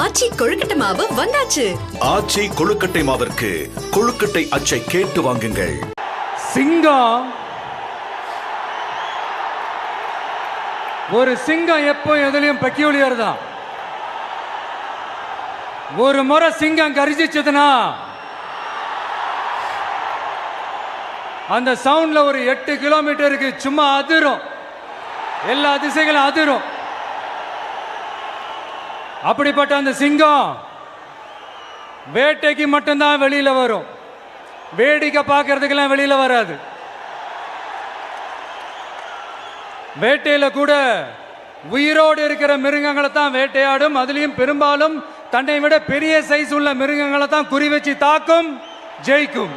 ஆச்சி கொழுக்கட்டை மாவு வந்தாச்சு. ஆச்சி கொழுக்கட்டை மாவிற்கு கொழுக்கட்டை அச்சை கேட்டு வாங்குங்கள். சிங்கம் ஒரு சிங்கம் எப்போ எதுலயும் பெக்யூலியர் தான். ஒரு முறை சிங்கம் கரிச்சிச்சதுன்னா அந்த சவுண்ட்ல ஒரு 8 கிலோமீட்டருக்கு சும்மா அதிரும், எல்லா திசைகளும் அதிரும். அப்படிப்பட்ட அந்த சிங்கம் வேட்டைக்கு மட்டும்தான் வெளியில வரும், வேடிக்கை பார்க்கறதுக்கெல்லாம் வெளியில வராது. வேட்டையில கூட உயிரோடு இருக்கிற மிருகங்களை தான் வேட்டையாடும். அதுலயும் பெரும்பாலும் தன்னை விட பெரிய சைஸ் உள்ள மிருகங்களை தான் குறி வச்சு தாக்கும், ஜெயிக்கும்.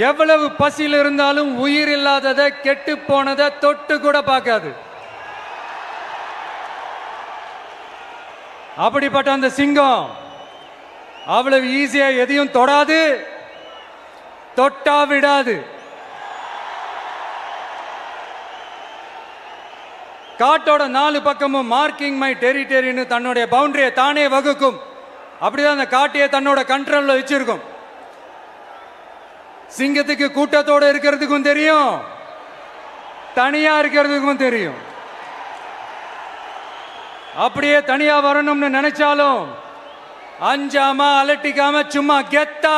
எவ்வளவு பசியில் இருந்தாலும் உயிர் இல்லாததை, கெட்டு போனதை தொட்டு கூட பார்க்காது. அப்படிப்பட்ட அந்த சிங்கம் அவ்வளவு ஈஸியா எதையும் தொடாது, தொட்டா விடாது. காட்டோட 4 பக்கமும் மார்க்கிங் மை டெரிட்டரின்னு தன்னுடைய பவுண்டரியை தானே வகுக்கும். அப்படிதான் அந்த காட்டையே தன்னோட கண்ட்ரோல்ல வச்சிருக்கும். சிங்கத்துக்கு கூட்டத்தோட இருக்கிறதுக்கும் தெரியும், தனியா இருக்கிறதுக்கும் தெரியும். அப்படியே தனியா வரணும்னு நினைச்சாலும் அஞ்சாம அலட்டிக்காம சும்மா கெத்தா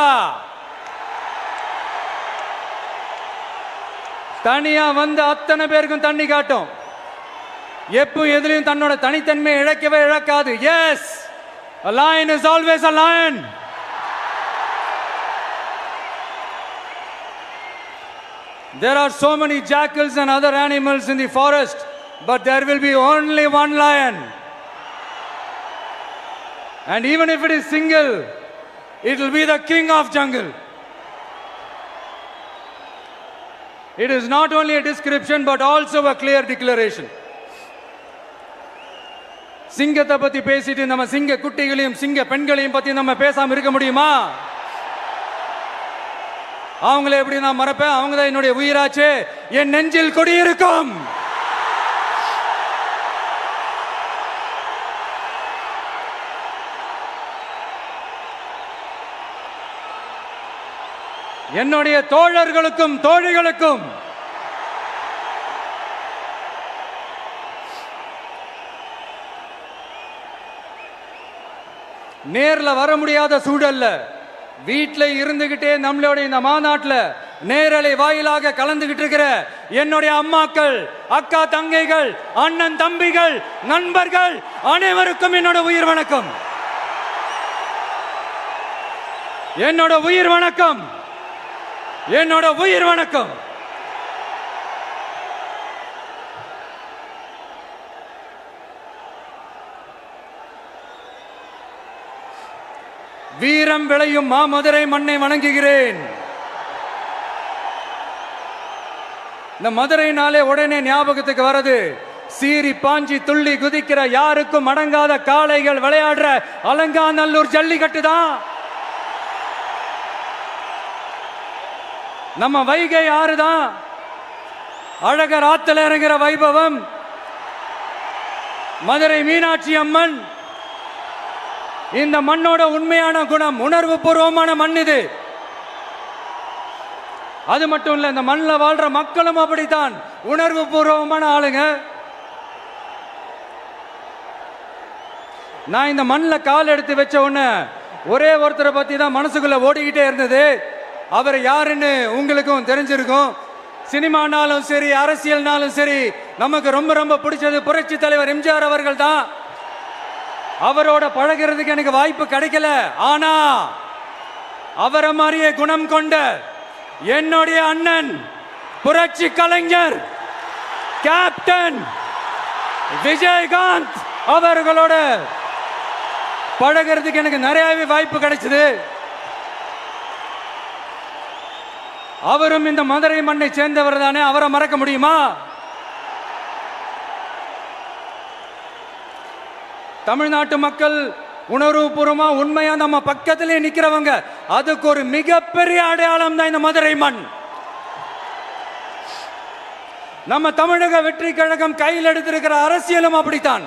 தனியா வந்து அத்தனை பேருக்கும் தண்ணி காட்டும். எப்போ எதுலயும் தன்னோட தனித்தன்மையை இழக்கவே இழக்காது. Yes, a lion is always a lion. There are so many jackals and other animals in the forest, but there will be only one lion. And even if it is single, it will be the king of jungle. It is not only a description but also a clear declaration. சிங்கத்தை பத்தி பேசிட்டு நம்ம சிங்க குட்டிகளையும் சிங்க பெண்களையும் பத்தி நம்ம பேசாம இருக்க முடியுமா? அவங்கள எப்படி நான் மறப்பேன்? அவங்க தான் என்னுடைய உயிராச்சே, என் நெஞ்சில் குடியிருக்கும். என்னுடைய தோழர்களுக்கும் தோழிகளுக்கும் நேர்ல வர முடியாத சூழல்ல வீட்டில் இருந்துகிட்டே நம்மளோட இந்த மாநாட்டில் நேரலை வாயிலாக கலந்துகிட்டு இருக்கிற என்னுடைய அம்மாக்கள், அக்கா தங்கைகள், அண்ணன் தம்பிகள், நண்பர்கள் அனைவருக்கும் என்னோட உயிர் வணக்கம். என்னோட உயிர் வணக்கம், என்னோட உயிர் வணக்கம். வீரம் விளையும் மாமதுரை மண்ணை வணங்குகிறேன். இந்த மதுரைனாலே உடனே ஞாபகத்துக்கு வரது சீறி பாஞ்சி துள்ளி குதிக்கிற யாருக்கும் அடங்காத காளைகள் விளையாடுற அலங்காநல்லூர் ஜல்லிக்கட்டு தான். நம்ம வைகை ஆறுதான் அழகர் ஆத்துல இறங்குற வைபவம். மதுரை மீனாட்சி அம்மன் இந்த மண்ணோட உண்மையான குணம், உணர்வு பூர்வமான மண் இது. அது மட்டும் இல்ல, இந்த மண்ணில் வாழ்ற மக்களும் அப்படித்தான் உணர்வு பூர்வமான ஆளுங்க. நான் இந்த மண்ணில் கால் எடுத்து வச்ச உடனே ஒரே ஒருத்தரை பத்தி தான் மனசுக்குள்ள ஓடிக்கிட்டே இருந்தது. அவர் யாருன்னு உங்களுக்கும் தெரிஞ்சிருக்கும். சினிமானாலும் சரி, அரசியல்னாலும் சரி, நமக்கு ரொம்ப ரொம்ப பிடிச்சது புரட்சி தலைவர் எம்ஜிஆர் அவர்கள் தான். அவரோட பழகிறதுக்கு எனக்கு வாய்ப்பு கிடைக்கல. ஆனா அவரை மாதிரியே குணம் கொண்ட என்னுடைய அண்ணன் புரட்சி கலைஞர் கேப்டன் விஜயகாந்த் அவர்களோட பழகிறதுக்கு எனக்கு நிறையவே வாய்ப்பு கிடைச்சது. அவரும் இந்த மதுரை மண்ணை சேர்ந்தவர் தானே, அவரை மறக்க முடியுமா? தமிழ்நாட்டு மக்கள் உணர்வுபூர்வமா உண்மையா நம்ம பக்கத்திலே நிக்கிறவங்க, அதுக்கு ஒரு மிகப்பெரிய அடையாளம் தான் இந்த மதுரை மண். நம்ம தமிழக வெற்றி கழகம் கையில் எடுத்திருக்கிற அரசியலும் அப்படித்தான்.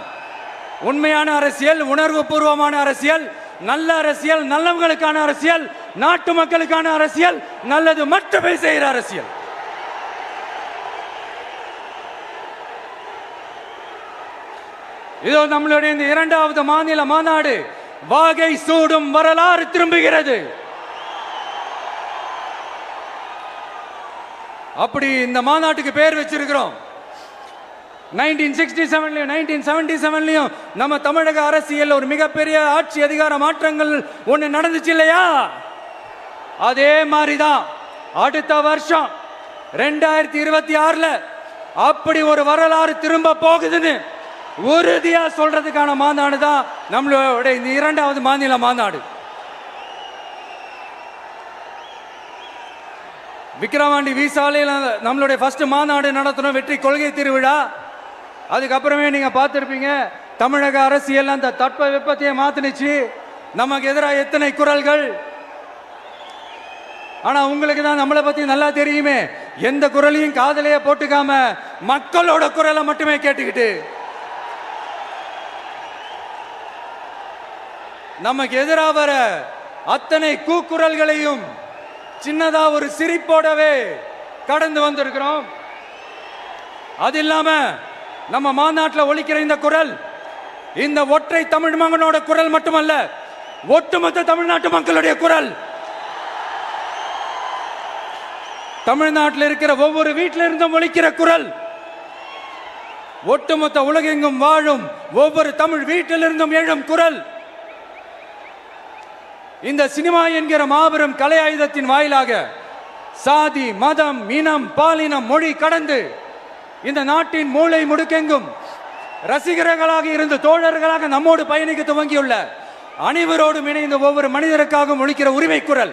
உண்மையான அரசியல், உணர்வு பூர்வமான அரசியல், நல்ல அரசியல், நல்லவங்களுக்கான அரசியல், நாட்டு மக்களுக்கான அரசியல், நல்லது மட்டுமே செய்கிற அரசியல். இதோ நம்மளுடைய இந்த இரண்டாவது மாநில மாநாடு வாகை சூடும் வரலாறு திரும்புகிறது. அப்படி இந்த மாநாட்டுக்கு பேர் வச்சிருக்கிறோம். 1967 1977 நம்ம தமிழக அரசியல் ஒரு மிகப்பெரிய ஆட்சி அதிகார மாற்றங்கள் ஒண்ணு நடந்துச்சு இல்லையா? அதே மாதிரிதான் அடுத்த வருஷம் 2026 அப்படி ஒரு வரலாறு திரும்ப போகுதுன்னு உறுதியா சொல்றதுக்கான மாநாடு தான் நம்மளோட இந்த இரண்டாவது மாநில மாநாடு. விக்கிரவாண்டி விசாலையில் நம்மளுடைய ஃபர்ஸ்ட் மாநாடு நடத்தணும், வெற்றி கொள்கை திருவிழா. அதுக்கப்புறமே நீங்க பார்த்திருப்பீங்க, தமிழக அரசியல் அந்த தட்ப வெப்பத்தையே மாத்தினுச்சு. நமக்கு எதிராக எத்தனை குரல்கள். ஆனா உங்களுக்கு தான் நம்மளை பத்தி நல்லா தெரியுமே, எந்த குரலையும் காதலையே போட்டுக்காம மக்களோட குரலை மட்டுமே கேட்டுக்கிட்டு நமக்கு எதிராக வர அத்தனை கூக்குரல்களையும் சின்னதா ஒரு சிரிப்போடவே கடந்து வந்திருக்கிறோம். அது இல்லாம நம்ம மாநாட்டில் ஒலிக்கிற இந்த குரல் இந்த ஒற்றை தமிழ் மகனோட குரல் மட்டுமல்ல, ஒட்டுமொத்த தமிழ்நாட்டு மக்களுடைய குரல். தமிழ்நாட்டில் இருக்கிற ஒவ்வொரு வீட்டில இருந்தும் ஒலிக்கிற குரல், ஒட்டுமொத்த உலகெங்கும் வாழும் ஒவ்வொரு தமிழ் வீட்டிலிருந்தும் எழும் குரல். இந்த சினிமா என்கிற மாபெரும் கலை ஆயுதத்தின் வாயிலாக சாதி, மதம், இனம், பாலினம், மொழி கடந்து இந்த நாட்டின் மூளை முடுக்கெங்கும் ரசிகர்களாக இருந்து தோழர்களாக நம்மோடு பயணிக்க துவங்கியுள்ள அனைவரோடும் இணைந்த ஒவ்வொரு மனிதருக்காகவும் ஒலிக்கிற உரிமை குரல்.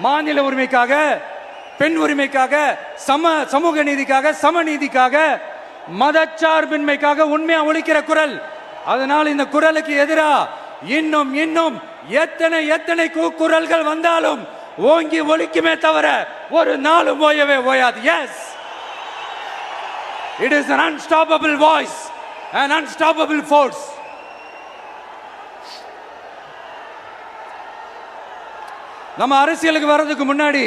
மாநில உரிமைக்காக, பெண் உரிமைக்காக, சமூக நீதிக்காக, சமநீதிக்காக, மதச்சார்பின்மைக்காக உண்மையா ஒலிக்கிற குரல். அதனால் இந்த குரலுக்கு எதிராக இன்னும் இன்னும் எத்தனை எத்தனை குரல்கள் வந்தாலும் ஓங்கி ஒலிக்குமே தவிர ஒரு நாளும் ஓயவே ஓயாது. Yes, it is an unstoppable voice, an unstoppable force. நம்ம அரசியலுக்கு வர்றதுக்கு முன்னாடி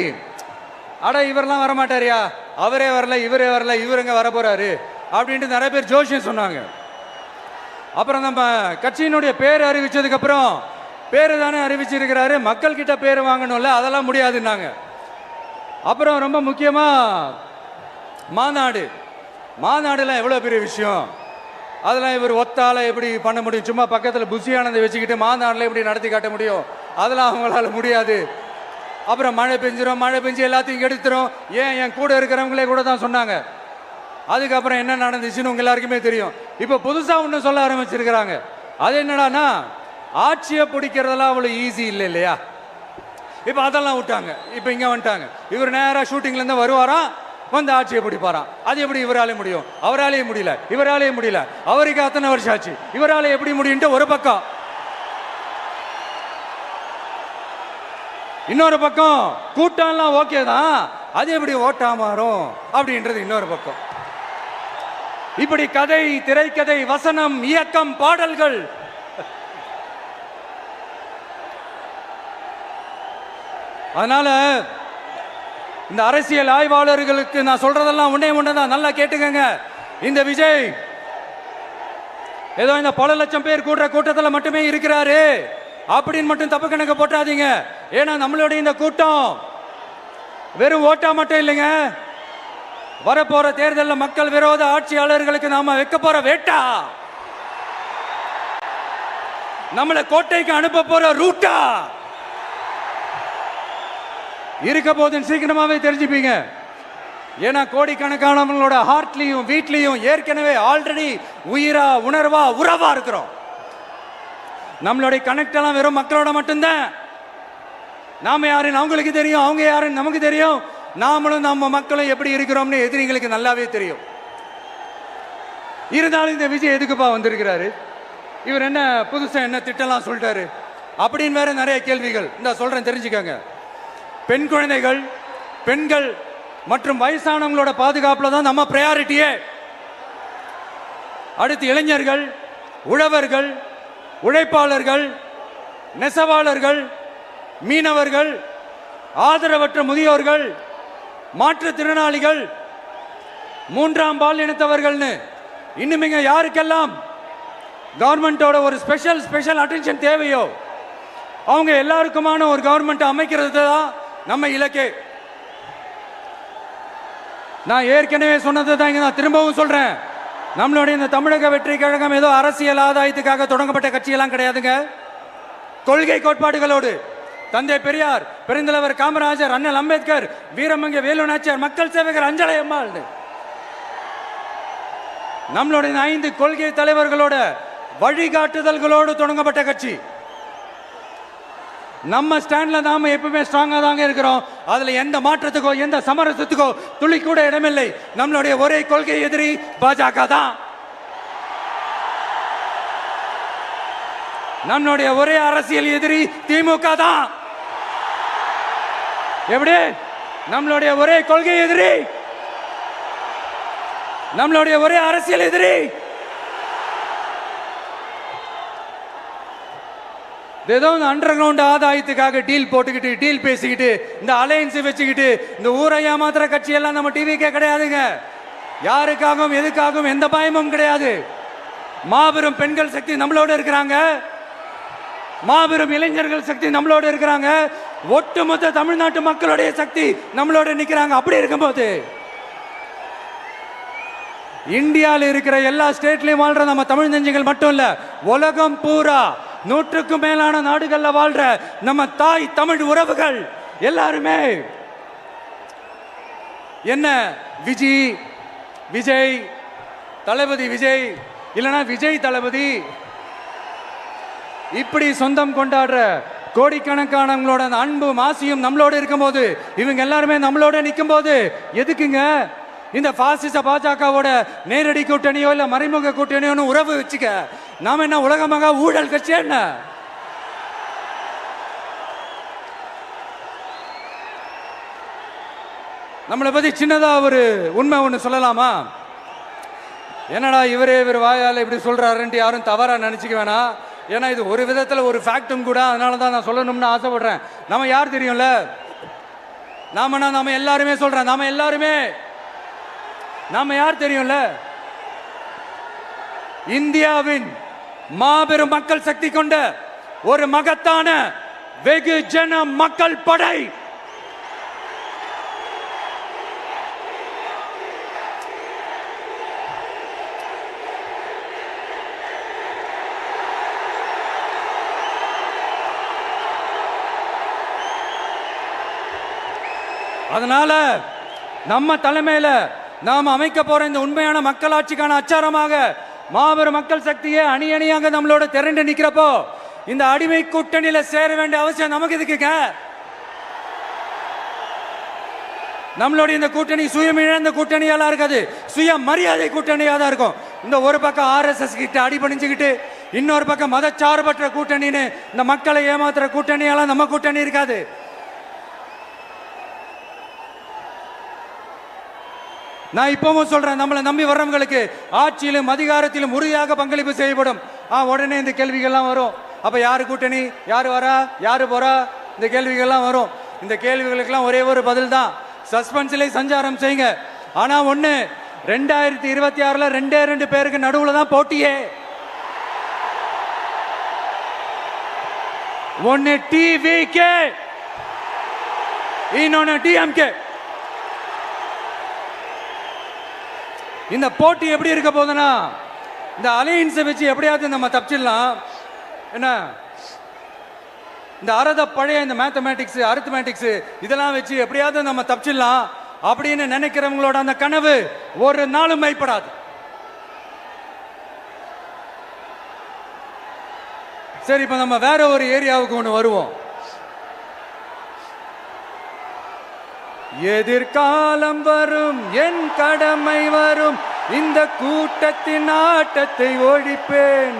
அட இவரெல்லாம் வரமாட்டாரியா, அவரே வரல, இவரே வரல, இவருங்க வர போறாரு அப்படின்ட்டு நிறைய பேர் ஜோஷியம் சொன்னாங்க. அப்புறம் நம்ம கட்சியினுடைய பேர் அறிவிச்சதுக்கு அப்புறம் பேரு தானே அறிவிச்சிருக்கிறாரு, மக்கள் கிட்ட பேர் வாங்கணும்ல, அதெல்லாம் முடியாதுன்னாங்க. அப்புறம் ரொம்ப முக்கியமா மாநாடுலாம் எவ்வளவு பெரிய விஷயம், அதெல்லாம் இவர் ஒத்தால எப்படி பண்ண முடியும், சும்மா பக்கத்தில் புஷியானதை வச்சுக்கிட்டு மாநாடுல எப்படி நடத்தி காட்ட முடியும், அதெல்லாம் அவங்களால முடியாது. அப்புறம் மழை பெஞ்சு எல்லாத்தையும் எடுத்துரும். ஏன் என் கூட இருக்கிறவங்களே கூட தான் சொன்னாங்க. அதுக்கப்புறம் என்ன நடந்துச்சுன்னு உங்க எல்லாருக்குமே தெரியும். இப்போ புதுசா ஒன்று சொல்ல ஆரம்பிச்சிருக்கிறாங்க. அது என்னடானா, ஆட்சியை பிடிக்கிறதெல்லாம் அவ்வளோ ஈஸி இல்லை இல்லையா. இப்போ அதெல்லாம் விட்டாங்க, இப்போ இங்கே வந்துட்டாங்க. இவர் நேராக ஷூட்டிங்லேருந்து வருவாராம், வந்து ஆட்சியை பிடிப்பாராம். அது எப்படி இவராலே முடியும், அவராலே முடியல, இவராலே முடியல, அவருக்கு அத்தனை வருஷம் ஆச்சு, இவராலே எப்படி முடியும்ட்டு ஒரு பக்கம். இன்னொரு பக்கம் கூட்டம்லாம் ஓகே தான், அது எப்படி ஓட்டா மாறும் அப்படின்றது இன்னொரு பக்கம். இப்படி கதை, திரைக்கதை, வசனம், இயக்கம், பாடல்கள், அதனால இந்த அரசியல் ஆய்வாளர்களுக்கு நான் சொல்றதெல்லாம் ஒண்ணுதான், நல்லா கேட்டுக்கங்க. இந்த விஜய் ஏதோ இந்த பல லட்சம் பேர் கூடுற கூட்டத்தில் மட்டுமே இருக்கிறாரு அப்படின்னு மட்டும் தப்பு கணக்கு போட்டாதீங்க. ஏன்னா நம்மளுடைய இந்த கூட்டம் வெறும் ஓட்டா மட்டும் இல்லைங்க, வரப்போற தேர்தலில் மக்கள் விரோத ஆட்சியாளர்களுக்கு நாம வைக்க போற வேட்டா, நம்மளை கோட்டைக்கு அனுப்ப போற ரூட்டா இருக்க போதுன்னு சீக்கிரமாவே தெரிஞ்சுப்பீங்க. ஏன்னா கோடிக்கணக்கானவங்களோட ஹார்ட்லயும் வீட்லயும் ஏற்கனவே ஆல்ரெடி உயிரா, உணர்வா, உறவா இருக்கிறோம். நம்மளுடைய கனெக்ட் எல்லாம் வெறும் மக்களோட மட்டும்தான். நாம யாருன்னு அவங்களுக்கு தெரியும், அவங்க யாருன்னு நமக்கு தெரியும். நாமளும் நம்ம மக்களும் எப்படி இருக்கிறோம்னு எதிரிங்களுக்கு நல்லாவே தெரியும். இருந்தாலும் இந்த விஜய் எதுக்குப்பா வந்திருக்கிறாரு, இவர் என்ன புதுசா என்ன திட்டம்லாம் சொல்லிட்டாரு அப்படின்னு வேற நிறைய கேள்விகள். இந்த சொல்றேன் தெரிஞ்சுக்கங்க. பெண் குழந்தைகள், பெண்கள் மற்றும் வயசானவங்களோட பாதுகாப்புல தான் நம்ம பிரையாரிட்டியே. அடுத்து இளைஞர்கள், உழவர்கள், உழைப்பாளர்கள், நெசவாளர்கள், மீனவர்கள், ஆதரவற்ற முதியோர்கள், மாற்றுத்திறனாளிகள், மூன்றாம் பால் இனத்தவர்கள்னு இன்னும் இங்க யாருக்கெல்லாம் கவர்மெண்டோட ஒரு ஸ்பெஷல் அட்டென்ஷன் தேவையோ அவங்க எல்லாருக்குமான ஒரு கவர்மெண்ட் அமைக்கிறது தான் நம்ம இலக்கே. நான் ஏற்கனவே சொன்னது தான் இங்க நான் திரும்பவும் சொல்றேன். நம்மளுடைய இந்த தமிழக வெற்றி கழகம் ஏதோ அரசியல் ஆதாயத்துக்காக தொடங்கப்பட்ட கட்சியெல்லாம் கிடையாதுங்க. கொள்கை கோட்பாடுகளோடு தந்தை பெரியார், பெருந்தலைவர் காமராஜர், அண்ணல் அம்பேத்கர், வீரமங்க வேலு நாச்சியார், மக்கள் சேவகர் அஞ்சலை அம்மாள், நம்மளுடைய 5 கொள்கை தலைவர்களோட வழிகாட்டுதல்களோடு தொடங்கப்பட்ட கட்சி. நம்ம ஸ்டாண்ட்ல நாம எப்பவுமே ஸ்ட்ராங்கா தாங்க இருக்கிறோம். அதுல எந்த மாற்றத்துக்கோ எந்த சமரசத்துக்கோ துளி கூட இடமில்லை. நம்மளுடைய ஒரே கொள்கை எதிரி பாஜக தான். நம்மளுடைய ஒரே அரசியல் எதிரி திமுக தான். எப்படி? நம்மளுடைய ஒரே கொள்கை எதிரி, நம்மளுடைய ஒரே அரசியல் எதிரி ஏதோ அண்டர் கிரவுண்ட் ஆதாயத்துக்காக டீல் போட்டுக்கிட்டு டீல் பேசிக்கிட்டு இந்த அலையன்ஸ் வச்சுக்கிட்டு இந்த ஊரை ஏமாத்துற கட்சி எல்லாம் நம்ம டிவிக்கே கிடையாதுங்க. யாருக்காகவும் எதுக்காகவும் எந்த பயமும் கிடையாது. மாபெரும் பெண்கள் சக்தி நம்மளோட இருக்கிறாங்க, மாபெரும் இளைஞர்கள் சக்தி நம்மளோட இருக்கிறாங்க, ஒட்டுமொத்த தமிழ்நாட்டு மக்களுடைய சக்தி நம்மளோட நிக்கிறாங்க. அப்படி இருக்கும்போது இந்தியாவில் இருக்கிற எல்லா ஸ்டேட்லயும் வாழ்ற நம்ம தமிழ் நெஞ்சங்கள் மட்டும் இல்ல, உலகம் பூரா 100க்கும் மேலான நாடுகள்ல வாழ்ற நம்ம தாய் தமிழ் உறவுகள் எல்லாருமே என்ன விஜய் தளபதி விஜய் இல்லனா விஜய் தளபதி இப்படி சொந்தம் கொண்டாடுற கோடிக்கணக்கானவங்களோட அன்பு மாசியும் நம்மளோட இருக்கும்போது, இவங்க எல்லாருமே நம்மளோட நிற்கும் போது எதுக்குங்க இந்த பாசிச பாஜகவோட நேரடி கூட்டணியோ இல்ல மறைமுக கூட்டணியோ உறவு வச்சுக்க? நாம என்ன உலகமாக ஊழல் கட்சி? என்ன நம்மளை பத்தி சின்னதா ஒரு உண்மை ஒண்ணு சொல்லலாமா? என்னடா இவர் வாயால இப்படி சொல்றாருன்ட்டு யாரும் தவறா நினைச்சுக்க வேணாம். ஏன்னா இது ஒரு விதத்துல ஒரு ஃபேக்டும் கூட. அதனாலதான் நான் சொல்லணும்னு ஆசைப்படுறேன். நம்ம யார் தெரியும்ல? நாம எல்லாருமே சொல்றேன். நாம யார் தெரியும்ல? இந்தியாவின் மாபெரும் மக்கள் சக்தி கொண்ட ஒரு மகத்தான வெகுஜன மக்கள் படை. அதனால நம்ம தலைமையில நாம் அமைக்க போற இந்த உண்மையான மக்களாட்சிக்கான அச்சாரமாக மாபெரும் மக்கள் சக்தியே அணி அணியாக நம்மளோட திரண்டு நிக்கிறப்போ இந்த அடிமை கூட்டணியில சேர வேண்டிய அவசியம் நமக்கு இருக்குங்க. நம்மளுடைய இந்த கூட்டணி சுயம் இழந்த கூட்டணியால இருக்காது, சுய மரியாதை கூட்டணியா தான் இருக்கும். இந்த ஒரு பக்கம் RSS கிட்ட அடிபணிஞ்சுக்கிட்டு, இன்னொரு பக்கம் மதச்சார்பற்ற கூட்டணின்னு இந்த மக்களை ஏமாத்துற கூட்டணியால நம்ம கூட்டணி இருக்காது. நான் இப்பவும் சொல்றேன், நம்மளை நம்பி வர்றவங்களுக்கு ஆட்சியிலும் அதிகாரத்திலும் உறுதியாக பங்களிப்பு செய்யப்படும். உடனே இந்த கேள்விகள்லாம் வரும். அப்ப யாரு கூட்டணி, யாரு வரா, யாரு போறா, இந்த கேள்விகள்லாம் வரும். இந்த கேள்விகளுக்கெல்லாம் ஒரே ஒரு பதில் தான், சஸ்பென்ஸ்ல சஞ்சாரம் செய்யுங்க. ஆனா ஒண்ணு, 2026ல 2 பேருக்கு நடுவுல தான் போட்டியே. ஒன்னு டிவிகே, இன்னொன்னு டிஎம்கே. இந்த போட்டி எப்படி இருக்க போதுன்னா, இந்த அலையன்ஸை வச்சு எப்படியாவது நம்ம தப்பிச்சிடலாம். என்ன இந்த பழைய இந்த மேத்தமேட்டிக்ஸ் அரித்மேட்டிக்ஸ் இதெல்லாம் வச்சு எப்படியாவது நம்ம தப்பிச்சிடலாம் அப்படின்னு நினைக்கிறவங்களோட அந்த கனவு ஒரு நாளும் மைப்படாது. சரி, இப்ப நம்ம வேற ஒரு ஏரியாவுக்கு ஒன்று வருவோம். எதிர்காலம் வரும், என் கடமை வரும், இந்த கூட்டத்தின் ஆட்டத்தை ஒழிப்பேன்.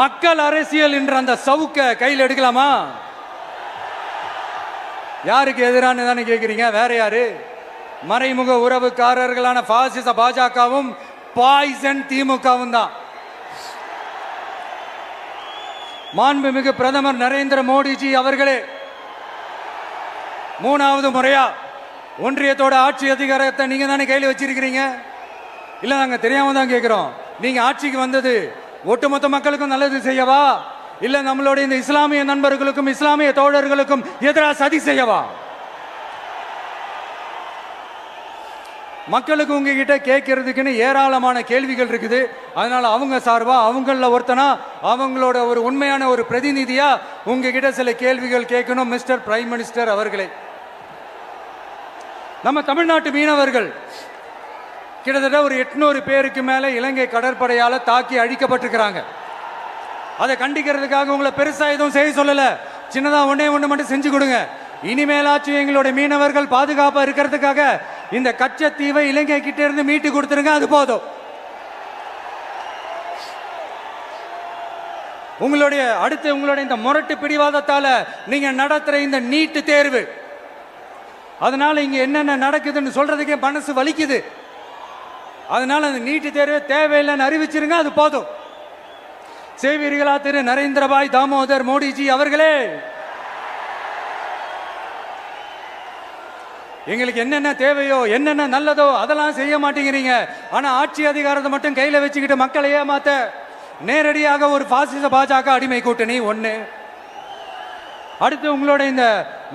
மக்கள் அரசியல் என்ற அந்த சவுக்க கையில் எடுக்கலாமா? யாருக்கு எதிரானு தானே கேட்குறீங்க? வேற யாரு? மறைமுக உறவுக்காரர்களான பாசிச பாஜகவும் பாய்சன் திமுகவும் தான். மாண்புமிகு பிரதமர் நரேந்திர மோடிஜி அவர்களே, 3வது முறையா ஒன்றியத்தோட ஆட்சி அதிகாரத்தை நீங்க தானே கையில் வச்சிருக்கிறீங்க. இல்ல நாங்க தெரியாம தான் கேட்கிறோம். நீங்க ஆட்சிக்கு வந்தது ஒட்டுமொத்த மக்களுக்கும் நல்லது செய்யவா, இல்ல நம்மளுடைய இந்த இஸ்லாமிய நண்பர்களுக்கும் இஸ்லாமிய தோழர்களுக்கும் எதிராக சதி செய்யவா? மக்களுக்கு உங்ககிட்ட கேட்கறதுக்குன்னு ஏராளமான கேள்விகள் இருக்குது. அதனால அவங்க சார்பா அவங்கள ஒருத்தனா அவங்களோட ஒரு உண்மையான ஒரு பிரதிநிதியா உங்ககிட்ட சில கேள்விகள் கேட்கணும். மிஸ்டர் பிரைம் மினிஸ்டர் அவர்களே, நம்ம தமிழ்நாட்டு மீனவர்கள் கிட்டத்தட்ட ஒரு 800 பேருக்கு மேல இலங்கை கடற்படையால தாக்கி அழிக்கப்பட்டிருக்கிறாங்க. அதை கண்டிக்கிறதுக்காக உங்களை பெருசா எதுவும் செய்ய சொல்லல, சின்னதா ஒண்ணே ஒண்ணு மட்டும் செஞ்சு கொடுங்க. இனிமேலாச்சும் எங்களுடைய மீனவர்கள் பாதுகாப்பா இருக்கிறதுக்காக இந்த கச்சத்தீவை இலங்கை கிட்ட இருந்து மீட்டு கொடுத்துருங்க, அது போதும். உங்களுடைய இந்த முரட்டு பிடிவாதத்தால நீங்க நடத்துற இந்த நீட்டு தேர்வு, அதனால இங்க என்னென்ன நடக்குதுன்னு சொல்றதுக்கே மனசு வலிக்குது. அதனால அந்த நீட்டு தேர்வு தேவையில்லைன்னு அறிவிச்சிருங்க, அது போதும். சேவீர்களா திரு நரேந்திரபாய் தாமோதர் மோடிஜி அவர்களே, எங்களுக்கு என்னென்ன தேவையோ என்னென்ன நல்லதோ அதெல்லாம் செய்ய மாட்டேங்கிறீங்க. ஆனா ஆட்சி அதிகாரத்தை மட்டும் கையில வச்சுக்கிட்டு மக்களை ஏமாத்த நேரடியாக ஒரு பாசிச பாஜக அடிமை கூட்டணி ஒண்ணு. அடுத்து உங்களோட இந்த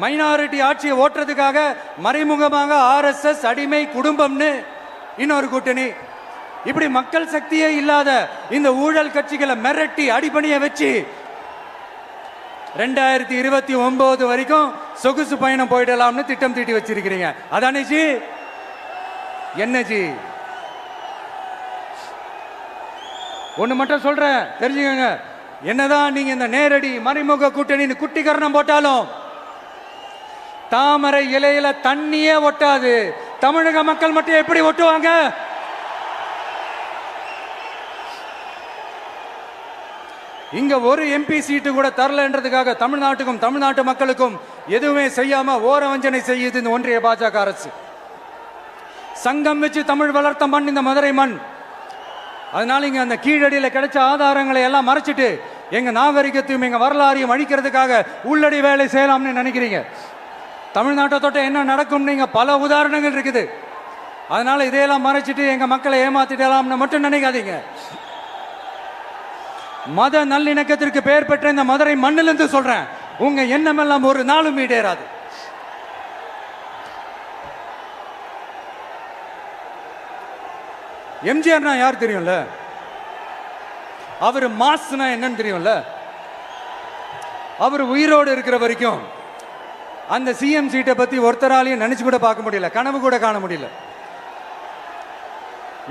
மைனாரிட்டி ஆட்சியை ஓட்டுறதுக்காக மறைமுகமாக RSS அடிமை குடும்பம்னு இன்னொரு கூட்டணி. இப்படி மக்கள் சக்தியே இல்லாத இந்த ஊழல் கட்சிகளை மிரட்டி அடிபணிய வச்சு 2029 வரைக்கும் சொகுசு பயணம் போயிடலாம்னு திட்டம் தீட்டி வச்சிருக்கிறீங்க. அதானே ஜி? என்ன ஜி? ஒண்ணு மட்டும் சொல்றேன், தெரிஞ்சுக்கங்க. என்னதான் நீங்க இந்த நேரடி மறைமுக கூட்டணி குட்டிகரணம் போட்டாலும் தாமரை இலையில தண்ணியே ஒட்டாது. தமிழக மக்கள் மட்டும் எப்படி ஒட்டுவாங்க? இங்க ஒரு MP சீட்டு கூட தரலன்றதுக்காக தமிழ்நாட்டுக்கும் தமிழ்நாட்டு மக்களுக்கும் எதுவுமே செய்யாம ஓரவஞ்சனை செய்யுது இந்த ஒன்றிய பாஜக அரசு. சங்கம் வச்சு தமிழ் வளர்த்த மண் இந்த மதுரை மண். அதனால இங்க அந்த கீழடியில கிடைச்ச ஆதாரங்களை எல்லாம் மறைச்சிட்டு எங்க நாகரிகத்தையும் எங்க வரலாறையும் அழிக்கிறதுக்காக உள்ளடி வேலை செய்யலாம்னு நினைக்கிறீங்க. தமிழ்நாட்டை தொட்ட என்ன நடக்கும் நீங்க பல உதாரணங்கள் இருக்குது. அதனால இதையெல்லாம் மறைச்சிட்டு எங்க மக்களை ஏமாத்திடலாம்னு மட்டும் நினைக்காதீங்க. மத நல்லிணக்கத்திற்கு பெயர் பெற்ற இந்த மதுரை மண்ணிலிருந்து சொல்றேன், உங்க எண்ணமெல்லாம் ஒரு நாளும் ஈடேறாது. எம்ஜிஆர்னா யார் தெரியும்ல? அவர் மாஸ்னா என்னன்னு தெரியும்ல? அவர் உயிரோடு இருக்கிற வரைக்கும் அந்த சிஎம் சீட்டை பத்தி ஒருத்தராலையும் நினைச்சு கூட பார்க்க முடியல, கனவு கூட காண முடியல.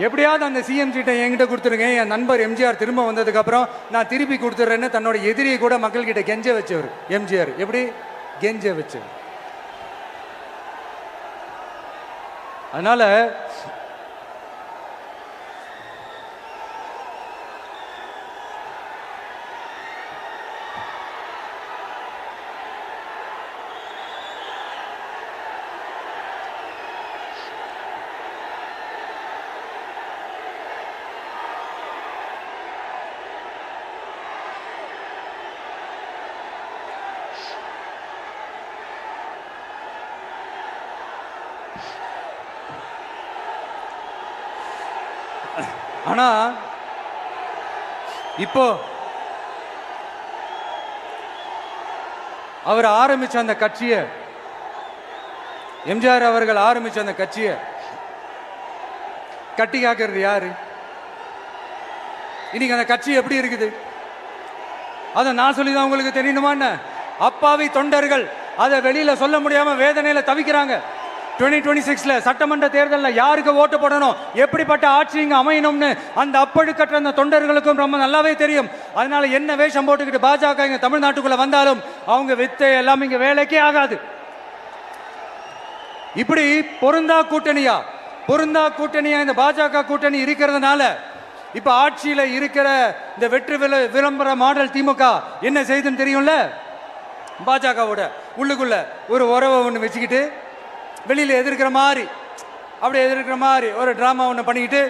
எப்படியாவது அந்த சிஎம் சீட்டை என்கிட்ட கொடுத்துருங்க, என் நண்பர் எம்ஜிஆர் திரும்ப வந்ததுக்கு அப்புறம் நான் திருப்பி கொடுத்துட்றேன்னு தன்னோட எதிரியை கூட மக்கள் கிட்ட கெஞ்ச வச்சவர் எம்ஜிஆர். எப்படி கெஞ்ச வச்சவர்? அதனால ஆனா இப்போ அவர் ஆரம்பிச்ச அந்த கட்சியை, எம்ஜிஆர் அவர்கள் ஆரம்பிச்ச அந்த கட்சியை கட்டி காக்கிறது யாரு? இன்னைக்கு அந்த கட்சி எப்படி இருக்குது அதை நான் சொல்லிதான் உங்களுக்கு தெரியணுமா என்ன? அப்பாவி தொண்டர்கள் அதை வெளியில சொல்ல முடியாம வேதனையில தவிக்கிறாங்க. 2026 சட்டமன்ற தேர்தலில் யாருக்கு ஓட்டு போடணும், எப்படிப்பட்ட ஆட்சி இங்க அமையணும்னு அந்த அப்பழுக்கற்ற அந்த தொண்டர்களுக்கும் ரொம்ப நல்லாவே தெரியும். அதனால என்ன வேஷம் போட்டுக்கிட்டு பாஜக இங்க தமிழ்நாட்டுக்குள்ள வந்தாலும் அவங்க வித்தை எல்லாம் இங்க வேலைக்கே ஆகாது. இப்படி பொருந்தா கூட்டணியா இந்த பாஜக கூட்டணி இருக்கிறதுனால இப்ப ஆட்சியில இருக்கிற இந்த வெற்றி விளம்பர மாடல் திமுக என்ன செய்துன்னு தெரியும்ல? பாஜகவோட உள்ளுக்குள்ள ஒரு உறவை ஒன்று வச்சுக்கிட்டு வெளியில் எதிர்க்கிற மாதிரி அப்படி எதிர்க்கிற மாதிரி ஒரு ட்ராமா ஒன்று பண்ணிக்கிட்டு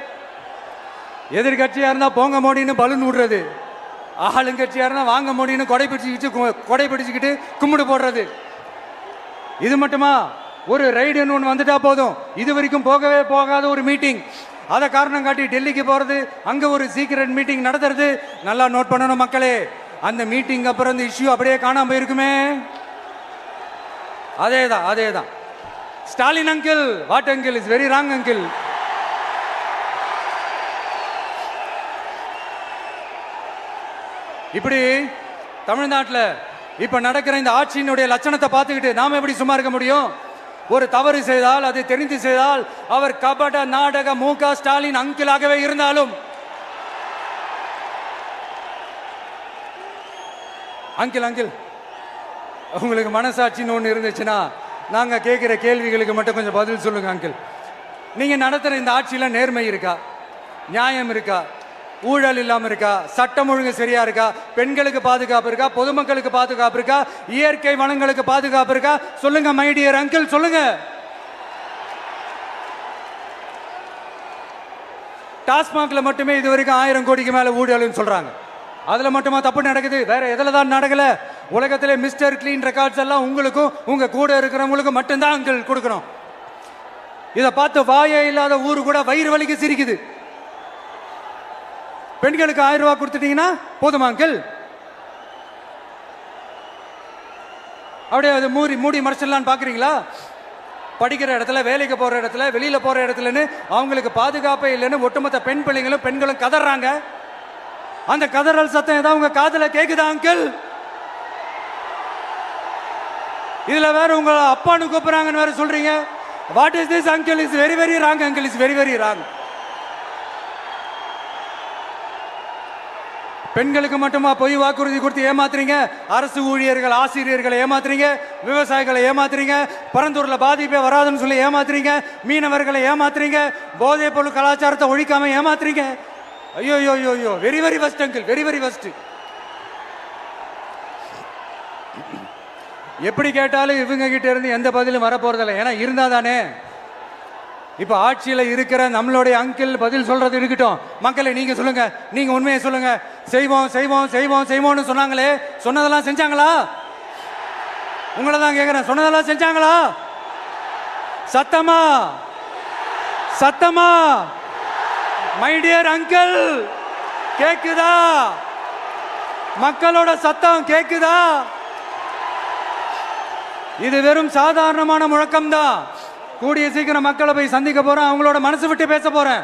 எதிர்கட்சியாக இருந்தால் போங்க மோடின்னு பலூன் விடுறது, ஆளுங்கட்சியாக இருந்தால் வாங்க மோடின்னு கொடை பிடிச்சிக்கிட்டு கும்பிடு போடுறது. இது மட்டுமா? ஒரு ரைடுன்னு ஒன்று வந்துட்டா போதும், இது வரைக்கும் போகவே போகாத ஒரு மீட்டிங், அதை காரணம் காட்டி டெல்லிக்கு போகிறது, அங்கே ஒரு சீக்ரெட் மீட்டிங் நடத்துறது. நல்லா நோட் பண்ணணும் மக்களே, அந்த மீட்டிங் அப்புறம் இந்த இஷ்யூ அப்படியே காணாமல் போயிருக்குமே. அதே தான் Stalin uncle, what uncle is very wrong uncle. இப்படி தமிழ்நாட்டில் இப்ப நடக்கிற இந்த ஆட்சியினுடைய லட்சணத்தை பார்த்துக்கிட்டு நாம எப்படி சும்மா இருக்க முடியும்? ஒரு தவறு செய்தால், அதை தெரிந்து செய்தால், அவர் கபட நாடக மு.க. ஸ்டாலின் அங்கிளாகவே இருந்தாலும், அங்கிள் உங்களுக்கு மனசாட்சின்னு ஒன்று இருந்துச்சுன்னா நாங்க கேட்கிற கேள்விகளுக்கு மட்டும் கொஞ்சம் பதில் சொல்லுங்க அங்கிள். நீங்க நடத்துற இந்த ஆட்சியில நேர்மை இருக்கா? நியாயம் இருக்கா? ஊழல் இல்லாம இருக்கா? சட்டம் ஒழுங்கு சரியா இருக்கா? பெண்களுக்கு பாதுகாப்பு இருக்கா? பொதுமக்களுக்கு பாதுகாப்பு இருக்கா? இயற்கை வளங்களுக்கு பாதுகாப்பு இருக்கா? சொல்லுங்க மை டியர் அங்கிள், சொல்லுங்க. டாஸ்மாக்ல மட்டுமே இது வரைக்கும் 1000 கோடிக்கு மேல ஊழல்னு சொல்றாங்க. அதுல மட்டுமா தப்பு நடக்குது? வேற எதுல தான் நடக்கல? உலகத்திலே மிஸ்டர் கிளீன் ரெக்கார்ட்ஸ் எல்லாம் உங்களுக்கும் உங்க கூட இருக்கிறவங்களுக்கும் மட்டும்தான் அங்கிள் கொடுக்கணும். இதை பார்த்து வாயே இல்லாத ஊரு கூட வயிறு வலிக்கு சிரிக்குது. பெண்களுக்கு 1000 ரூபாய் கொடுத்துட்டீங்கன்னா போதுமா அங்கிள்? அப்படியே அது மூடி மறைச்சிடலான்னு பாக்குறீங்களா? படிக்கிற இடத்துல, வேலைக்கு போற இடத்துல, வெளியில போற இடத்துலன்னு அவங்களுக்கு பாதுகாப்பே இல்லைன்னு ஒட்டுமொத்த பெண்களும் கதறாங்க. அந்த கதறல் சத்தம் ஏதாவது உங்க காதுல கேக்குதா அங்கிள்? இதுல வேற உங்க அப்பான்னு கூப்பிடுறாங்கன்னு வேற சொல்றீங்க. What is this uncle? Is very very wrong uncle, is very very wrong. பெண்களுக்கு மட்டுமா பொய் வாக்குறுதி கொடுத்து ஏமாத்துறீங்க? அரசு ஊழியர்கள், ஆசிரியர்களை ஏமாத்துறீங்க, விவசாயிகளை ஏமாத்துறீங்க, பரந்தூர்ல பாதிப்பே வராதுன்னு சொல்லி ஏமாத்துறீங்க, மீனவர்களை ஏமாத்துறீங்க, போதைப் பொருள் கலாச்சாரத்தை ஒழிக்காம ஏமாத்துறீங்க. ஐயோ ஐயோ ஐயோ, very very first uncle, very very first. எப்படி கேட்டாலும் இவங்க கிட்ட இருந்து எந்த பதிலும் வரப்போறதில்லை. ஏன்னா இருந்தா தானே. இப்ப ஆட்சியில இருக்கிற நம்மளுடைய அங்கிள் பதில் சொல்றது இருக்கட்டும். மக்களை நீங்க சொல்லுங்க, நீங்க உண்மையை சொல்லுங்க. செய்வோம் செய்வோம் செய்வோம் செய்வோம்னு சொன்னாங்களே, சொன்னதெல்லாம் செஞ்சாங்களா? உங்களை தான் கேட்கிறேன், சொன்னதெல்லாம் செஞ்சாங்களா? சத்தமா சத்தமா மை டியர் அங்கிள், கேக்குதா? மக்களோட சத்தம் கேக்குதா? இது வெறும் சாதாரணமான முழக்கம் தான். கூடிய சீக்கிரம் மக்களை போய் சந்திக்க போறேன், அவங்களோட மனசு விட்டு பேச போறேன்.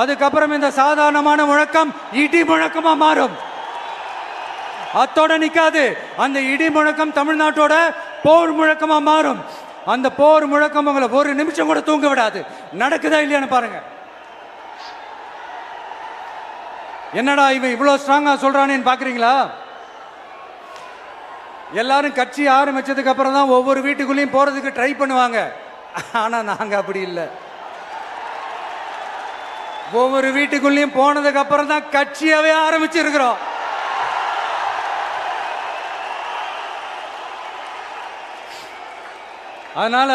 அதுக்கப்புறம் இந்த சாதாரணமான முழக்கம் இடி முழக்கமா மாறும். அத்தோட நிக்காது. அந்த இடி முழக்கம் தமிழ்நாட்டோட போர் முழக்கமா மாறும். அந்த போர் முழக்கம் உங்களை ஒரு நிமிஷம் கூட தூங்க விடாது. நடக்குதா இல்லையான்னு பாருங்க. என்னடா இவன் இவ்வளவு ஸ்ட்ராங்கா சொல்றானேன்னு பாக்குறீங்களா? எல்லாரும் கட்சி ஆரம்பிச்சதுக்கு அப்புறம் தான் ஒவ்வொரு வீட்டுக்குள்ளேயும் போறதுக்கு ட்ரை பண்ணுவாங்க. ஆனா நாங்க அப்படி இல்லை. ஒவ்வொரு வீட்டுக்குள்ளேயும் போனதுக்கு அப்புறம் தான் கட்சியாவே ஆரம்பிச்சிருக்கிறோம். அதனால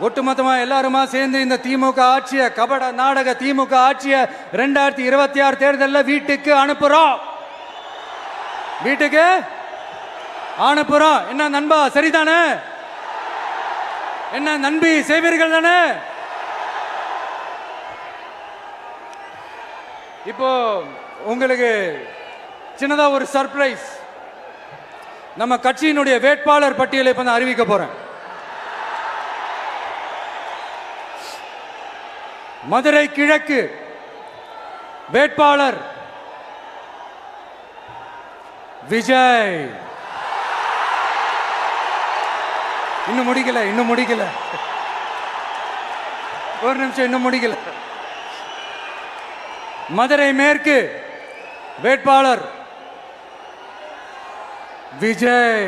ஒட்டுமொத்தமா எல்லாருமா சேர்ந்து இந்த திமுக ஆட்சியை, கபட நாடக திமுக ஆட்சியை 2026 தேர்தலில் வீட்டுக்கு அனுப்புறோம். வீட்டுக்கு அனுப்புறோம். என்ன நண்பா, சரிதானே? என்ன நண்பி, செய்வீர்கள் தானே? இப்போ உங்களுக்கு சின்னதா ஒரு சர்ப்ரைஸ். நம்ம கட்சியினுடைய வேட்பாளர் பட்டியலை இப்ப நான் அறிவிக்க போறேன். மதுரை கிழக்கு வேட்பாளர் விஜய். இன்னும் முடிக்கல. ஒரு நிமிஷம், இன்னும் முடிக்கல. மதுரை மேற்கு வேட்பாளர் விஜய்.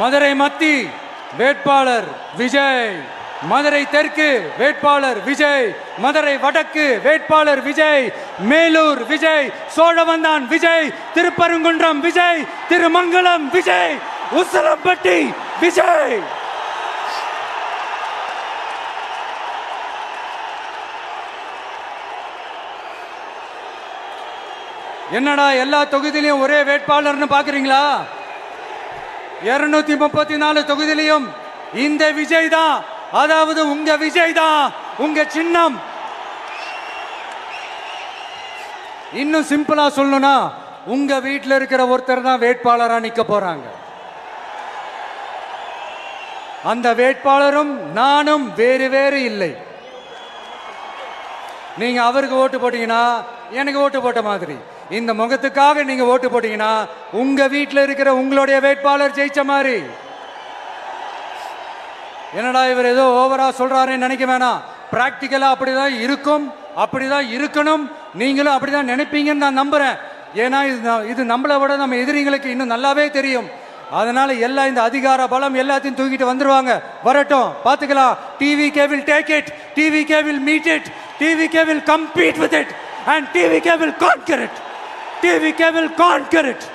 மதுரை மத்தி வேட்பாளர் விஜய். மதுரை தெற்கு வேட்பாளர் விஜய், மதுரை வடக்கு வேட்பாளர் விஜய், மேலூர் விஜய், சோழவந்தான் விஜய், திருப்பரங்குன்றம் விஜய், திருமங்கலம் விஜய், உசிலம்பட்டி விஜய். என்னடா எல்லா தொகுதியிலையும் ஒரே வேட்பாளர்னு பாக்குறீங்களா? 234 தொகுதியிலையும் இந்த விஜய் தான், அதாவது உங்க விஜய் தான் உங்க சின்னம். இன்னும் சிம்பிளா சொல்லணும்னா உங்க வீட்டில் இருக்கிற ஒருத்தர் தான் வேட்பாளரா நிக்க போறாங்க. அந்த வேட்பாளரும் நானும் வேறு வேறு இல்லை. நீங்க அவருக்கு ஓட்டு போட்டீங்கன்னா எனக்கு ஓட்டு போட்ட மாதிரி, இந்த முகத்துக்காக நீங்க ஓட்டு போட்டீங்கன்னா உங்க வீட்டில் இருக்கிற உங்களுடைய வேட்பாளர் ஜெயிச்ச மாதிரி. என்னடா இவர் ஏதோ ஓவரா சொல்றாருன்னு நினைக்க வேணாம். பிராக்டிக்கலா அப்படிதான் இருக்கும், அப்படிதான் இருக்கணும். நீங்களும் அப்படிதான் நினைப்பீங்கன்னு நான் நம்புறேன். ஏன்னா இது நம்மளை விட நம்ம எதிரிங்களுக்கு இன்னும் நல்லாவே தெரியும். அதனால எல்லா இந்த அதிகார பலம் எல்லாத்தையும் தூக்கிட்டு வந்துருவாங்க. வரட்டும், பார்த்துக்கலாம். TVK will take it, TVK will meet it, TVK will compete with it and TVK will conquer it, TVK will conquer it.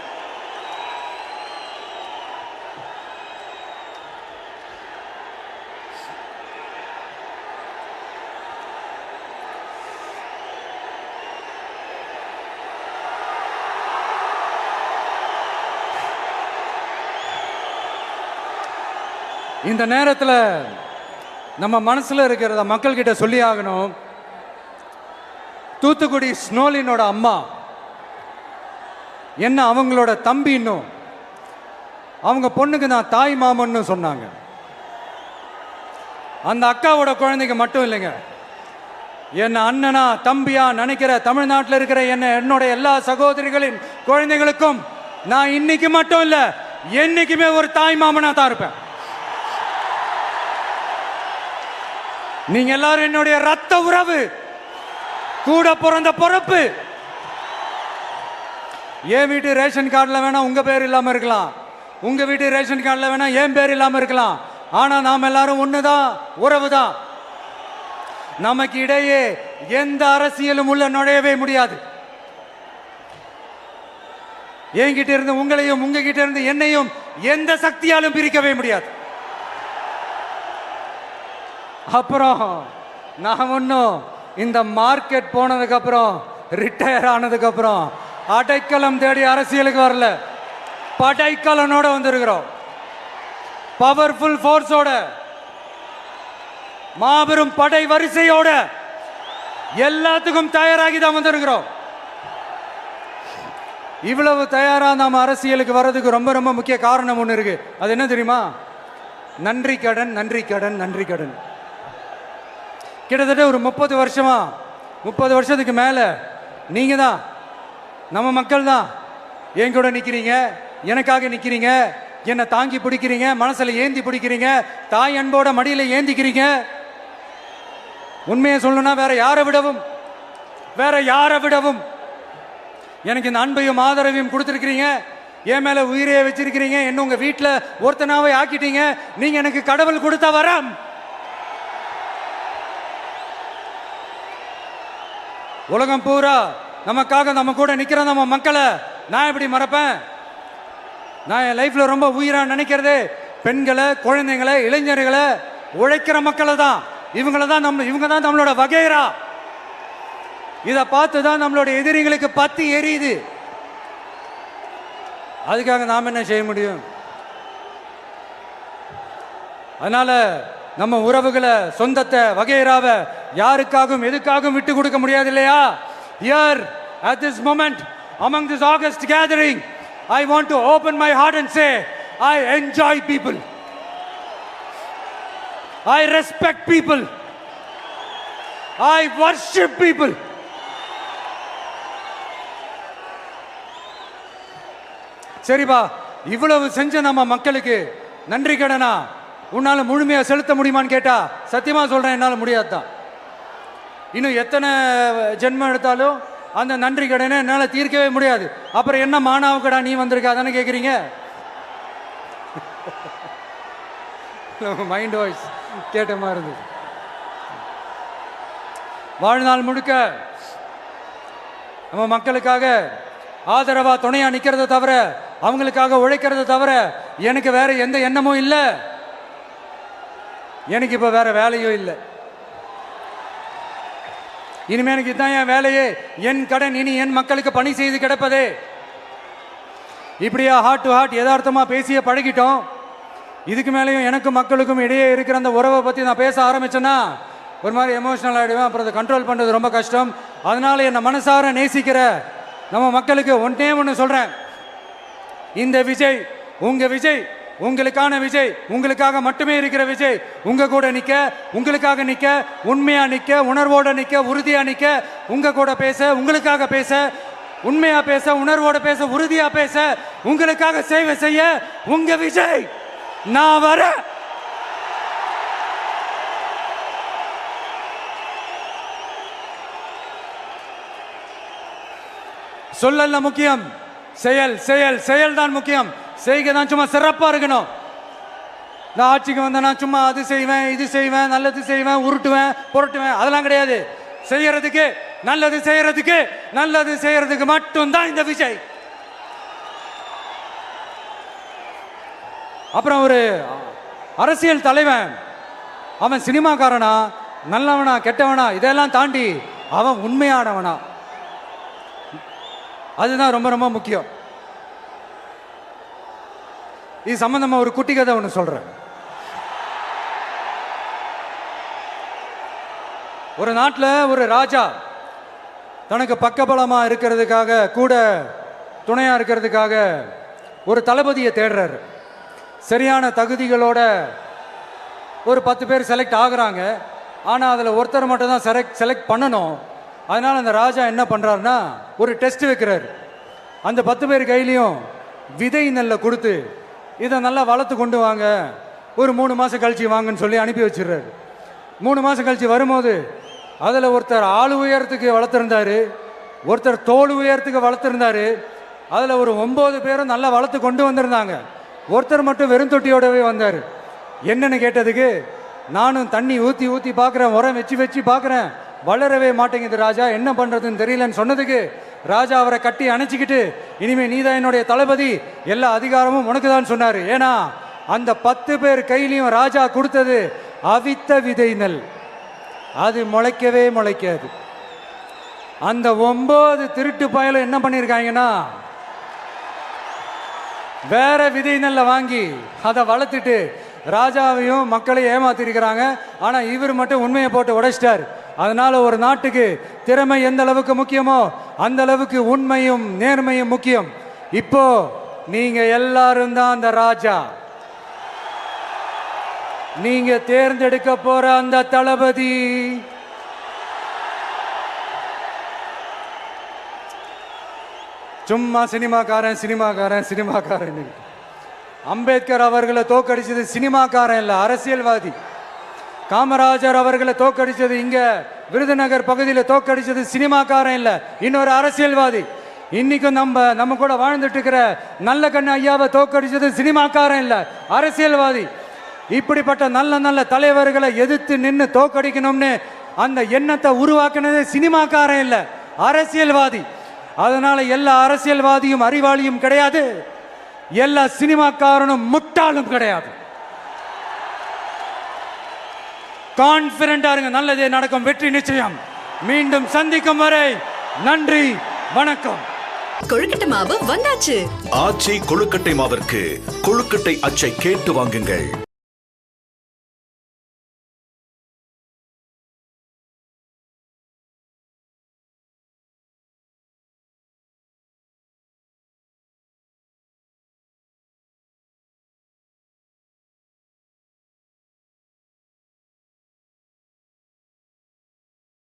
இந்த நேரத்தில் நம்ம மனசுல இருக்கிறத மக்கள் கிட்ட சொல்லி ஆகணும். தூத்துக்குடி ஸ்னோலினோட அம்மா என்ன அவங்களோட தம்பி, இன்னும் அவங்க பொண்ணுக்கு நான் தாய் மாமன்னு சொன்னாங்க. அந்த அக்காவோட குழந்தைங்க மட்டும் இல்லைங்க, என்ன அண்ணனா தம்பியா நினைக்கிற தமிழ்நாட்டில் இருக்கிற என்னோட எல்லா சகோதரிகளின் குழந்தைகளுக்கும் நான் இன்னைக்கு மட்டும் இல்ல, என்னைக்குமே ஒரு தாய் மாமனா தான் இருப்பேன். நீங்க எல்லாரும் என்னுடைய ரத்த உறவு, கூட பிறந்த பொறுப்பு. என் வீட்டு ரேஷன் கார்டில் வேணா உங்க பேர் இல்லாம இருக்கலாம், உங்க வீட்டு ரேஷன் கார்டில் வேணா என் பேர் இல்லாம இருக்கலாம். ஆனா நாம் எல்லாரும் ஒண்ணுதான், உறவு தான். நமக்கு இடையே எந்த அரசியலும் உள்ள நுழையவே முடியாது. என்கிட்ட இருந்து உங்களையும் உங்ககிட்ட இருந்து என்னையும் எந்த சக்தியாலும் பிரிக்கவே முடியாது. அப்புறம் நான் ஒன்றும் இந்த மார்க்கெட் போனதுக்கு அப்புறம் ரிட்டையர் ஆனதுக்கு அப்புறம் அடைக்கலம் தேடி அரசியலுக்கு வரல, படைக்கலனோட வந்திருக்கிறோம். பவர்ஃபுல் ஃபோர்ஸோட, மாபெரும் படை வரிசையோட, எல்லாத்துக்கும் தயாராகி தான் வந்திருக்கிறோம். இவ்வளவு தயாரா நாம அரசியலுக்கு வர்றதுக்கு ரொம்ப ரொம்ப முக்கிய காரணம் ஒன்று இருக்கு. அது என்ன தெரியுமா? நன்றி கடன், நன்றி கடன், நன்றி கடன். கிட்டத்தட்ட ஒரு 30 வருஷமா, 30 வருஷத்துக்கு மேல நீங்க தான், நம்ம மக்கள் தான் என் கூட நிக்கிறீங்க, எனக்காக நிக்கிறீங்க, என்னை தாங்கி பிடிக்கிறீங்க, மனசுல ஏந்தி பிடிக்கிறீங்க, தாய் அன்போட மடியில ஏந்திக்கிறீங்க. உண்மையை சொல்லணும்னா வேற யாரை விடவும் எனக்கு இந்த அன்பையும் ஆதரவையும் கொடுத்துருக்கிறீங்க. என் மேல உயிரையே வச்சிருக்கிறீங்க. என்ன உங்க வீட்டுல ஒருத்தனாவே ஆக்கிட்டீங்க. நீங்க எனக்கு கடவுள் கொடுத்த வரம். உலகம் பூரா நமக்காக நம்ம கூட நிக்கிற நம்ம மக்களை நான் எப்படி மறப்பேன்? நான் என் லைஃப்ல ரொம்ப உயிரா நினைக்கிறதே பெண்களை, குழந்தைங்களை, இளைஞர்களை, உழைக்கிற மக்களை தான். இவங்க தான் நம்மளோட வகைரா. இதை பார்த்து தான் நம்மளோட எதிரிகளுக்கு பத்தி எரியுது. அதுக்காக நாம் என்ன செய்ய முடியும்? அதனால நம்ம உறவுகளை, சொந்தத்தை, வகைராவை யாருக்காகவும் எதுக்காகவும் விட்டு கொடுக்க முடியாது இல்லையா? Here at this moment among this August gathering, I want to open my heart and say I enjoy people, I respect people, I worship people. சரிப்பா, இவ்வளவு செஞ்ச நம்ம மக்களுக்கு நன்றி கடனா உன்னால முழுமையா செலுத்த முடியுமான்னு கேட்டா சத்தியமா சொல்றேன், என்னால முடியாதுதான். இன்னும் எத்தனை ஜென்மம் எடுத்தாலும் அந்த நன்றி கடனை என்னால தீர்க்கவே முடியாது. அப்புறம் என்ன மானாவுக்கடா நீ வந்திருக்க தானே கேக்குறீங்க? மைண்ட் வாய்ஸ் கேட்ட மாதிரி இருந்தது. வாழ்நாள் முழுக்க நம்ம மக்களுக்காக ஆதரவா துணையா நிக்கிறத தவிர, அவங்களுக்காக உழைக்கிறத தவிர எனக்கு வேற எந்த எண்ணமும் இல்லை. எனக்கு இப்ப வேற வேலையும் இல்லை. இனிமே எனக்கு இதுதான் என் வேலையே, என் கடன் இனி என் மக்களுக்கு பணி செய்து கிடப்பதே. இப்படியா ஹார்ட் டு ஹார்ட் யதார்த்தமா பேசிய பழகிட்டோம். இதுக்கு மேலேயும் எனக்கும் மக்களுக்கும் இடையே இருக்கிற அந்த உறவை பத்தி நான் பேச ஆரம்பிச்சேன்னா ஒரு மாதிரி எமோஷனல் ஆகிடுவேன். அப்புறம் அதை கண்ட்ரோல் பண்ணுறது ரொம்ப கஷ்டம். அதனால என்னை மனசார நேசிக்கிற நம்ம மக்களுக்கு ஒன்றே ஒன்று சொல்கிறேன். இந்த விஜய் உங்கள் விஜய், உங்களுக்கான விஜய், உங்களுக்காக மட்டுமே இருக்கிற விஜய். உங்கள் கூட நிற்க, உங்களுக்காக நிற்க, உண்மையாக நிற்க, உணர்வோடு நிற்க, உறுதியாக நிற்க, உங்கள் கூட பேச, உங்களுக்காக பேச, உண்மையாக பேச, உணர்வோடு பேச, உறுதியாக பேச, உங்களுக்காக சேவை செய்ய உங்கள் விஜய் நான் வரேன். சொல்லல முக்கியம், செயல் செயல் செயல் தான் முக்கியம். செய்கை தான் சும்மா சிறப்பா இருக்கணும். நான் ஆட்சிக்கு வந்தேன்னா சும்மா அது செய்வேன், இது செய்வேன், நல்லது செய்வேன், உருட்டுவேன், புரட்டுவேன், அதெல்லாம் கிடையாது. செய்யறதுக்கு நல்லது, செய்யறதுக்கு நல்லது செய்யறதுக்கு மட்டும்தான் இந்த விஜய். அப்புறம் ஒரு அரசியல் தலைவன் அவன் சினிமாக்காரனா, நல்லவனா, கெட்டவனா, இதெல்லாம் தாண்டி அவன் உண்மையானவனா, அதுதான் ரொம்ப ரொம்ப முக்கியம். இது சம்பந்தமா ஒரு குட்டி கதை ஒன்று சொல்றேன். ஒரு நாட்டில் ஒரு ராஜா தனக்கு பக்கபலமா இருக்கிறதுக்காக, கூட துணையா இருக்கிறதுக்காக ஒரு தளபதியை தேடுறாரு. சரியான தகுதிகளோட ஒரு 10 பேர் செலக்ட் ஆகுறாங்க. ஆனால் அதில் ஒருத்தர் மட்டும் தான் செலக்ட் பண்ணணும். அதனால் அந்த ராஜா என்ன பண்ணுறாருன்னா ஒரு டெஸ்ட் வைக்கிறாரு. அந்த 10 பேர் கையிலையும் விதை நெல்லை கொடுத்து இதை நல்லா வளர்த்து கொண்டு வாங்க, ஒரு 3 மாதம் கழிச்சு வாங்கன்னு சொல்லி அனுப்பி வச்சிடுறாரு. 3 மாதம் கழிச்சு வரும்போது அதில் ஒருத்தர் ஆள் உயரத்துக்கு வளர்த்துருந்தாரு, ஒருத்தர் தோல் உயரத்துக்கு வளர்த்துருந்தாரு. அதில் ஒரு 9 பேரும் நல்லா வளர்த்து கொண்டு வந்திருந்தாங்க. ஒருத்தர் மட்டும் வெறும் தொட்டியோடவே வந்தார். என்னன்னு கேட்டதுக்கு, நானும் தண்ணி ஊற்றி ஊற்றி பார்க்குறேன், உரம் வச்சு வச்சு பார்க்குறேன், வளரவே மாட்டேங்குது ராஜா, என்ன பண்ணுறதுன்னு தெரியலன்னு சொன்னதுக்கு ராஜா அவரை கட்டி அணைச்சிக்கிட்டு, இனிமே நீதான் என்னுடைய தளபதி, எல்லா அதிகாரமும் உனக்கு தான் சொன்னார். ஏன்னா அந்த 10 பேர் கையிலையும் ராஜா கொடுத்தது அவித்த விதை நெல், அது முளைக்கவே முளைக்காது. அந்த 9 திருட்டு பயலும் என்ன பண்ணியிருக்காங்கன்னா வேற விதை நெல்லை வாங்கி அதை வளர்த்துட்டு ராஜாவையும் மக்களையும் ஏமாத்திருக்கிறாங்க. ஆனா இவர் மட்டும் உண்மையை போட்டு உடைச்சிட்டார். அதனால ஒரு நாட்டுக்கு திறமை எந்த அளவுக்கு முக்கியமோ அந்த அளவுக்கு உண்மையும் நேர்மையும் முக்கியம். இப்போ நீங்க எல்லாரும் தான் அந்த ராஜா. நீங்க தேர்ந்தெடுக்க போற அந்த தளபதி சும்மா சினிமாக்காரன் சினிமாக்காரன் சினிமாக்காரன். அம்பேத்கர் அவர்களை தோக்கடிச்சது சினிமாக்காரன் இல்ல, அரசியல்வாதி. காமராஜர் அவர்களை தோக்கடிச்சது, இங்க விருதுநகர் பகுதியில் தோக்கடிச்சது சினிமாக்காரன் இல்ல, இன்னொரு அரசியல்வாதி. இன்னைக்கும் நம்ம கூட வாழ்ந்துட்டு இருக்கிற நல்ல கண்ணு ஐயாவை தோக்கடிச்சது சினிமாக்காரன் இல்ல, அரசியல்வாதி. இப்படிப்பட்ட நல்ல நல்ல தலைவர்களை எதிர்த்து நின்று தோக்கடிக்கணும்னு அந்த எண்ணத்தை உருவாக்குனது சினிமாக்காரன் இல்ல, அரசியல்வாதி. அதனால எல்லா அரசியல்வாதியும் அறிவாளியும் கிடையாது, எல்லா சினிமாக்காரனும் முட்டாளும் கிடையாது. கான்பிடண்டா இருங்க, நல்லதே நடக்கும், வெற்றி நிச்சயம். மீண்டும் சந்திக்கும் வரை நன்றி, வணக்கம். கொழுக்கட்டை மாவு வந்தாச்சு. ஆச்சி கொழுக்கட்டை மாவிற்கு கொழுக்கட்டை அச்சை கேட்டு வாங்குங்கள்.